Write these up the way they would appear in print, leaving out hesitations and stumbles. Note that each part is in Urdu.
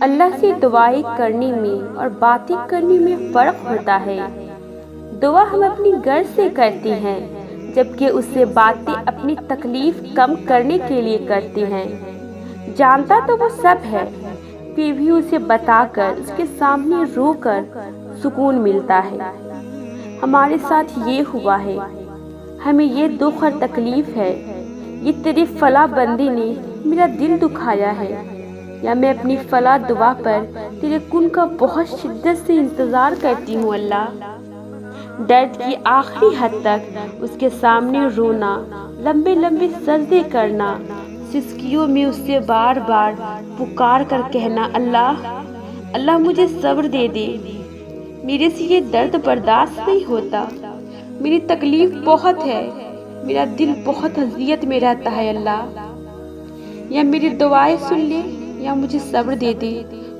اللہ سے دعائیں کرنے میں اور باتیں کرنے میں فرق ہوتا ہے۔ دعا ہم اپنی غرض سے کرتے ہیں، جبکہ اس سے باتیں اپنی تکلیف کم کرنے کے لیے کرتے ہیں۔ جانتا تو وہ سب ہے، پھر بھی اسے بتا کر اس کے سامنے رو کر سکون ملتا ہے۔ ہمارے ساتھ یہ ہوا ہے، ہمیں یہ دکھ اور تکلیف ہے، یہ تیرے فلاں بندے نے میرا دل دکھایا ہے، یا میں اپنی فلاں دعا پر تیرے کن کا بہت شدت سے انتظار کرتی ہوں۔ اللہ، درد کی آخری حد تک اس کے سامنے رونا، لمبے لمبے سجدے کرنا، سسکیوں میں اس سے بار بار پکار کر کہنا، اللہ اللہ مجھے صبر دے دے، میرے سے یہ درد برداشت نہیں ہوتا، میری تکلیف بہت ہے، میرا دل بہت اذیت میں رہتا ہے۔ اللہ، یا میری دعائیں سن لے یا مجھے صبر دے دے،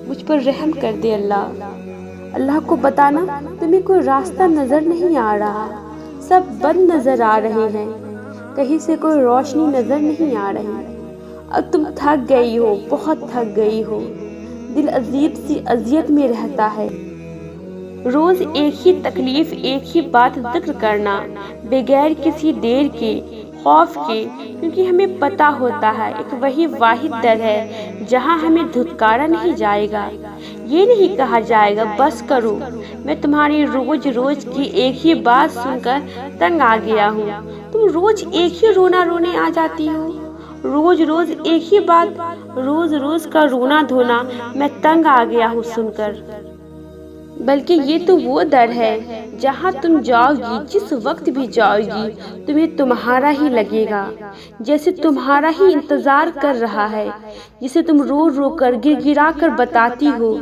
مجھ پر رحم کر دے۔ اللہ کو بتانا تمہیں کوئی راستہ نظر نہیں آ رہا، سب بند نظر آ رہے ہیں، کہیں سے کوئی روشنی نظر نہیں آ رہی۔ اب تم تھک گئی ہو، بہت تھک گئی ہو، دل عجیب سی اذیت میں رہتا ہے۔ روز ایک ہی تکلیف، ایک ہی بات ذکر کرنا، بغیر کسی دیر کے، خوف کے، کیونکہ ہمیں پتہ ہوتا ہے ایک وہی واحد در ہے جہاں ہمیں دھتکارا نہیں جائے گا۔ یہ نہیں کہا جائے گا بس کرو، میں تمہاری روز روز کی ایک ہی بات سن کر تنگ آ گیا ہوں۔ تم روز ایک ہی رونا رونے آ جاتی ہو، روز روز ایک ہی بات، روز روز کا رونا دھونا، میں تنگ آ گیا ہوں سن کر۔ بلکہ یہ تو وہ در ہے جہاں تم جاؤ گی، جس وقت بھی جاؤ گی تمہیں تمہارا ہی لگے گا، جیسے تمہارا ہی انتظار کر رہا ہے، جسے تم رو رو کر گر گرا کر بتاتی ہو،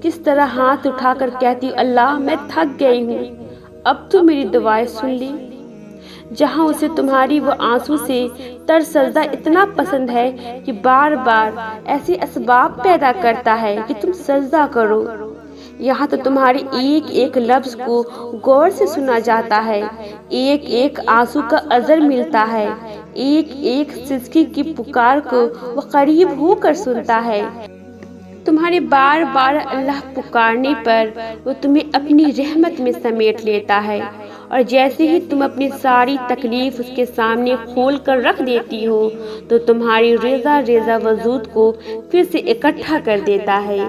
کس طرح ہاتھ اٹھا کر کہتی ہو، اللہ میں تھک گئی ہوں، اب تو میری دعائیں سن لی۔ جہاں اسے تمہاری وہ آنسو سے تر سجدہ اتنا پسند ہے کہ بار بار ایسے اسباب پیدا کرتا ہے کہ تم سجدہ کرو۔ یہاں تو تمہاری ایک ایک لفظ کو غور سے سنا جاتا ہے، ایک ایک آنسو کا اجر ملتا ہے، ایک ایک سسکی کی پکار کو وہ قریب ہو کر سنتا ہے۔ تمہارے بار بار اللہ پکارنے پر وہ تمہیں اپنی رحمت میں سمیٹ لیتا ہے، اور جیسے ہی تم اپنی ساری تکلیف اس کے سامنے کھول کر رکھ دیتی ہو تو تمہاری ریزہ ریزہ وجود کو پھر سے اکٹھا کر دیتا ہے،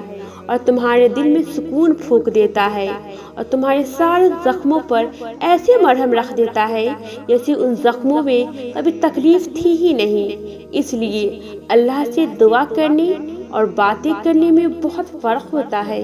اور تمہارے دل میں سکون پھونک دیتا ہے، اور تمہارے سارے زخموں پر ایسے مرہم رکھ دیتا ہے جیسے ان زخموں میں کبھی تکلیف تھی ہی نہیں۔ اس لیے اللہ سے دعا کرنے اور باتیں کرنے میں بہت فرق ہوتا ہے۔